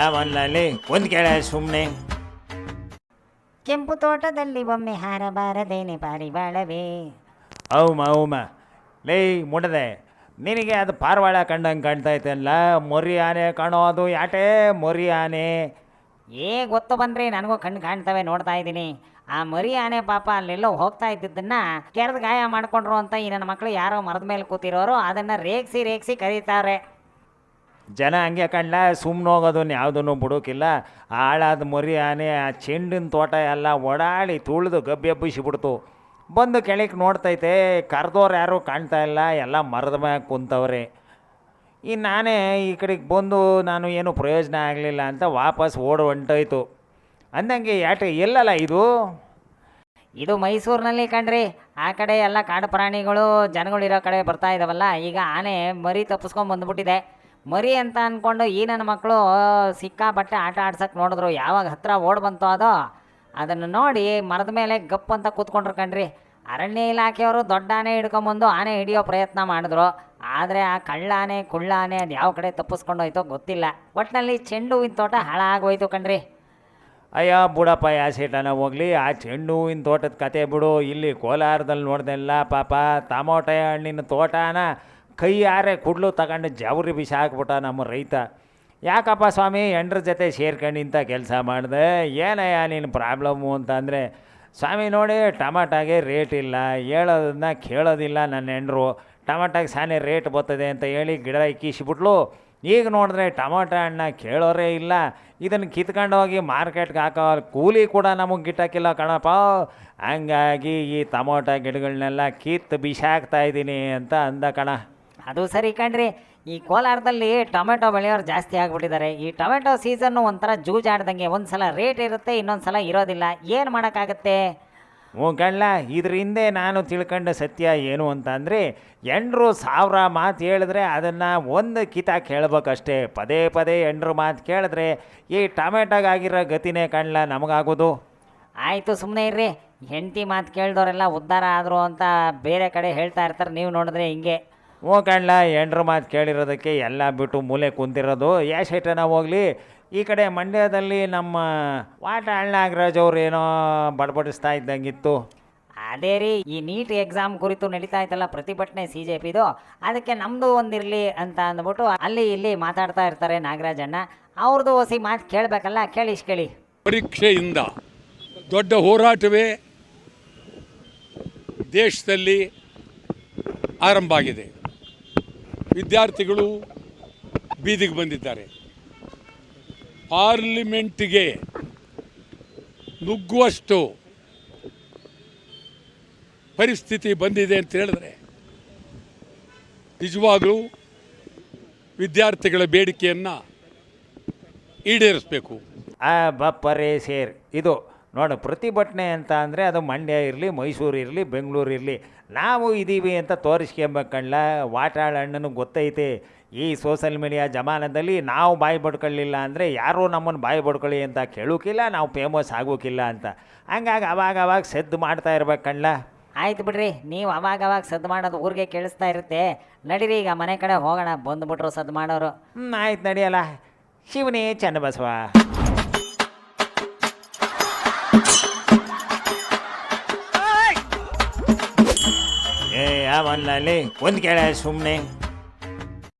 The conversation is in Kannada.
ಯಾವಲ್ಲಿ ಒಂದು ಕೇಳ ಸುಮ್ಮನೆ. ಕೆಂಪು ತೋಟದಲ್ಲಿ ಒಮ್ಮೆ ಹಾರಬಾರದೇನೆ ಪಾರಿವಾಳವೇ. ಅವಮ ಲೇ ಮುಡದೆ, ನಿನಗೆ ಅದು ಪಾರಿವಾಳ ಕಂಡಂಗೆ ಕಾಣ್ತಾ ಐತಲ್ಲ. ಮೊರಿ ಆನೆ ಕಾಣೋ, ಅದು ಯಾಟೆ ಮೊರಿ ಆನೆ. ಗೊತ್ತು ಬನ್ರಿ, ನನಗೂ ಕಣ್ಣು ಕಾಣ್ತವೆ, ನೋಡ್ತಾ ಇದ್ದೀನಿ. ಆ ಮರಿ ಆನೆ ಪಾಪ ಅಲ್ಲೆಲ್ಲೋ ಹೋಗ್ತಾ ಇದ್ದಿದ್ದನ್ನ ಕೆರೆದು ಗಾಯ ಮಾಡ್ಕೊಂಡ್ರು ಅಂತ ಈ ನನ್ನ ಮಕ್ಕಳು ಯಾರೋ ಮರದ ಮೇಲೆ ಕೂತಿರೋರು ಅದನ್ನು ರೇಗಿಸಿ ಕರೀತಾರೆ. ಜನ ಹಂಗೆ ಕಣ್ಣ, ಸುಮ್ಮನೆ ಹೋಗೋದನ್ನು ಯಾವುದನ್ನು ಬಿಡೋಕಿಲ್ಲ. ಹಾಳಾದ ಮೊರಿ ಆನೆ ಆ ಚೆಂಡಿನ ತೋಟ ಎಲ್ಲ ಓಡಾಡಿ ತುಳಿದು ಗಬ್ಬೆಬ್ಬಿಸಿಬಿಡ್ತು. ಬಂದು ಕೆಳಗೆ ನೋಡ್ತೈತೆ, ಕರೆದವ್ರು ಯಾರೂ ಕಾಣ್ತಾ ಇಲ್ಲ, ಎಲ್ಲ ಮರದ ಮ್ಯಾಗ ಕುಂತವ್ರೆ. ಇನ್ನು ನಾನೇ ಈ ಕಡೆಗೆ ಬಂದು ನಾನು ಏನು ಪ್ರಯೋಜನ ಆಗಲಿಲ್ಲ ಅಂತ ವಾಪಸ್ ಓಡಿ ಹೊಂಟೋಯ್ತು. ಅಂದಂಗೆ ಯಾಟೆ ಎಲ್ಲಲ್ಲ ಇದು ಮೈಸೂರಿನಲ್ಲಿ ಕಣ್ರಿ. ಆ ಕಡೆ ಎಲ್ಲ ಕಾಡು ಪ್ರಾಣಿಗಳು ಜನಗಳಿರೋ ಕಡೆ ಬರ್ತಾ ಇದ್ದಾವಲ್ಲ, ಈಗ ಆನೆ ಮರಿ ತಪ್ಪಿಸ್ಕೊಂಡು ಬಂದುಬಿಟ್ಟಿದೆ. ಮರಿ ಅಂತ ಅಂದ್ಕೊಂಡು ಈ ನನ್ನ ಮಕ್ಕಳು ಸಿಕ್ಕಾಪಟ್ಟೆ ಆಟ ಆಡ್ಸಕ್ಕೆ ನೋಡಿದ್ರು. ಯಾವಾಗ ಹತ್ತಿರ ಓಡಿ ಬಂತು ಅದನ್ನು ನೋಡಿ ಮರದ ಮೇಲೆ ಗಪ್ ಅಂತ ಕೂತ್ಕೊಂಡ್ರು ಕಣ್ರಿ. ಅರಣ್ಯ ಇಲಾಖೆಯವರು ದೊಡ್ಡ ಆನೆ ಹಿಡ್ಕೊಂಬಂದು ಆನೆ ಹಿಡಿಯೋ ಪ್ರಯತ್ನ ಮಾಡಿದ್ರು. ಆದರೆ ಆ ಕಳ್ಳಾನೆ ಕುಳ್ಳಾನೆ ಅದು ಯಾವ ಕಡೆ ತಪ್ಪಿಸ್ಕೊಂಡೋಯ್ತೋ ಗೊತ್ತಿಲ್ಲ. ಒಟ್ಟಿನಲ್ಲಿ ಚೆಂಡು ಹೂವಿನ ತೋಟ ಹಾಳಾಗೋಯ್ತು ಕಣ್ರಿ. ಅಯ್ಯ ಬುಡಪ್ಪ, ಯಾ ಸೀಟನ ಹೋಗಲಿ, ಆ ಚೆಂಡು ಹೂವಿನ ತೋಟದ ಕತೆ ಬಿಡು. ಇಲ್ಲಿ ಕೋಲಾರದಲ್ಲಿ ನೋಡ್ದೆಲ್ಲ ಪಾಪ ಟಮೋಟೆ ಹಣ್ಣಿನ ತೋಟನ ಕೈ ಯಾರೇ ಕುಡ್ಲು ತಗೊಂಡು ಜವರಿ ಬಿಸಿ ಹಾಕ್ಬಿಟ್ಟ ನಮ್ಮ ರೈತ. ಯಾಕಪ್ಪ ಸ್ವಾಮಿ ಎಂಡ್ರ ಜೊತೆ ಸೇರ್ಕೊಂಡಿಂತ ಕೆಲಸ ಮಾಡಿದೆ, ಏನಯ್ಯ ನೀನು ಪ್ರಾಬ್ಲಮ್ಮು ಅಂತಂದರೆ, ಸ್ವಾಮಿ ನೋಡಿ ಟಮಾಟಾಗೆ ರೇಟ್ ಇಲ್ಲ, ಹೇಳೋದನ್ನ ಕೇಳೋದಿಲ್ಲ ನನ್ನ ಹೆಂಡ್ರು. ಟಮಾಟಾಗೆ ಸಾನೆ ರೇಟ್ ಬರ್ತದೆ ಅಂತ ಹೇಳಿ ಗಿಡ ಇಕ್ಕಿಸಿಬಿಟ್ಲು. ಈಗ ನೋಡಿದ್ರೆ ಟೊಮಾಟೊ ಹಣ್ಣ ಕೇಳೋರೇ ಇಲ್ಲ. ಇದನ್ನು ಕಿತ್ಕೊಂಡು ಹೋಗಿ ಮಾರ್ಕೆಟ್ಗೆ ಹಾಕೋ ಕೂಲಿ ಕೂಡ ನಮಗೆ ಗಿಟ್ಟಕ್ಕಿಲ್ಲ ಕಣಪ್ಪ. ಹಂಗಾಗಿ ಈ ಟೊಮೊಟೊ ಗಿಡಗಳನ್ನೆಲ್ಲ ಕಿತ್ತು ಬಿಸಾಕ್ತಾಯಿದ್ದೀನಿ ಅಂತ ಅಂದ ಕಣ. ಅದು ಸರಿ ಕಣ್ರಿ. ಈ ಕೋಲಾರದಲ್ಲಿ ಟೊಮೆಟೊ ಬೆಳೆಯೋರು ಜಾಸ್ತಿ ಆಗಿಬಿಟ್ಟಿದ್ದಾರೆ. ಈ ಟೊಮೆಟೊ ಸೀಸನ್ನು ಒಂಥರ ಜೂಜಾಡ್ದಂಗೆ, ಒಂದು ಸಲ ರೇಟ್ ಇರುತ್ತೆ, ಇನ್ನೊಂದು ಸಲ ಇರೋದಿಲ್ಲ. ಏನು ಮಾಡೋಕ್ಕಾಗತ್ತೆ? ಹ್ಞೂ ಕಣ್ಣ, ಇದ್ರ ಹಿಂದೆ ನಾನು ತಿಳ್ಕೊಂಡ ಸತ್ಯ ಏನು ಅಂತ ಅಂದರೆ, ಎಂಡ್ರು 1000 ಮಾತು ಹೇಳಿದ್ರೆ ಅದನ್ನು ಒಂದು ಕಿತಾಕ್ ಹೇಳ್ಬೇಕಷ್ಟೇ. ಪದೇ ಪದೇ ಎಂಡ್ರು ಮಾತು ಕೇಳಿದ್ರೆ ಈ ಟೊಮೆಟೊಗಾಗಿರೋ ಗತಿನೇ ಕಣ್ಣ ನಮಗಾಗೋದು. ಆಯಿತು, ಸುಮ್ಮನೆ ಇರ್ರಿ. ಹೆಂಡತಿ ಮಾತು ಕೇಳಿದವರೆಲ್ಲ ಉದ್ಧಾರ ಆದರು ಅಂತ ಬೇರೆ ಕಡೆ ಹೇಳ್ತಾ ಇರ್ತಾರೆ. ನೀವು ನೋಡಿದ್ರೆ ಹಿಂಗೆ. ಹ್ಞೂ ಕಣ್ಣ, ಎಂಡ್ರು ಮಾತು ಕೇಳಿರೋದಕ್ಕೆ ಎಲ್ಲ ಬಿಟ್ಟು ಮೂಲೆ ಕುಂತಿರೋದು. ಶೈಟನ ಹೋಗಲಿ, ಈ ಕಡೆ ಮಂಡ್ಯದಲ್ಲಿ ನಮ್ಮ ವಾಟ ನಾಗರಾಜ್ ಅವ್ರು ಏನೋ ಬಡಬಡಿಸ್ತಾ ಇದ್ದಂಗಿತ್ತು. ಅದೇ ರೀ, ಈ ನೀಟ್ ಎಕ್ಸಾಮ್ ಕುರಿತು ನಡೀತಾ ಇತ್ತಲ್ಲ ಪ್ರತಿಭಟನೆ CJPದು, ಅದಕ್ಕೆ ನಮ್ಮದು ಒಂದಿರಲಿ ಅಂತ ಅಂದ್ಬಿಟ್ಟು ಅಲ್ಲಿ ಇಲ್ಲಿ ಮಾತಾಡ್ತಾ ಇರ್ತಾರೆ ನಾಗರಾಜಣ್ಣ. ಅವ್ರದ್ದು ಹೊಸಿ ಮಾತು ಕೇಳಬೇಕಲ್ಲ, ಕೇಳಿ. ಪರೀಕ್ಷೆಯಿಂದ ದೊಡ್ಡ ಹೋರಾಟವೇ ದೇಶದಲ್ಲಿ ಆರಂಭ ಆಗಿದೆ. ವಿದ್ಯಾರ್ಥಿಗಳು ಬೀದಿಗೆ ಬಂದಿದ್ದಾರೆ. ಪಾರ್ಲಿಮೆಂಟ್ಗೆ ನುಗ್ಗುವಷ್ಟು ಪರಿಸ್ಥಿತಿ ಬಂದಿದೆ ಅಂತ ಹೇಳಿದ್ರೆ ನಿಜವಾಗಲೂ ವಿದ್ಯಾರ್ಥಿಗಳ ಬೇಡಿಕೆಯನ್ನು ಈಡೇರಿಸಬೇಕು. ಬಪ್ಪರೇ ಸೇರ್ ಇದು ನೋಡು, ಪ್ರತಿಭಟನೆ ಅಂತ ಅಂದರೆ ಅದು ಮಂಡ್ಯ ಇರಲಿ, ಮೈಸೂರು ಇರಲಿ, ಬೆಂಗಳೂರು ಇರಲಿ, ನಾವು ಇದ್ದೀವಿ ಅಂತ ತೋರಿಸ್ಕೊಂಬೇಕಲ್ಲ. ವಾಟಾಳ ಹಣ್ಣನು ಗೊತ್ತೈತೆ, ಈ ಸೋಷಲ್ ಮೀಡಿಯಾ ಜಮಾನದಲ್ಲಿ ನಾವು ಬಾಯಿ ಬಡ್ಕೊಳ್ಳಿಲ್ಲ ಅಂದರೆ ಯಾರೂ ನಮ್ಮನ್ನು ಬಾಯಿ ಬಡ್ಕೊಳ್ಳಿ ಅಂತ ಕೇಳೋಕ್ಕಿಲ್ಲ, ನಾವು ಫೇಮಸ್ ಆಗೋಕ್ಕಿಲ್ಲ ಅಂತ. ಹಂಗಾಗಿ ಅವಾಗ ಸದ್ದು ಮಾಡ್ತಾ ಇರ್ಬೇಕಣ್ಣ. ಆಯ್ತು ಬಿಡ್ರಿ, ನೀವು ಅವಾಗ ಸದ್ದು ಮಾಡೋದು ಊರಿಗೆ ಕೇಳಿಸ್ತಾ ಇರುತ್ತೆ. ನಡೀರಿ, ಈಗ ಮನೆ ಕಡೆ ಹೋಗೋಣ. ಬಂದುಬಿಟ್ರು ಸದ್ದು ಮಾಡೋರು. ಆಯ್ತು ನಡಿಯಲ್ಲ. ಶಿವನೇ ಚನ್ನಬಸವ. ಯಾವಲ್ಲಿ ಒಂದು ಕೇಳ ಸುಮ್ಮನೆ.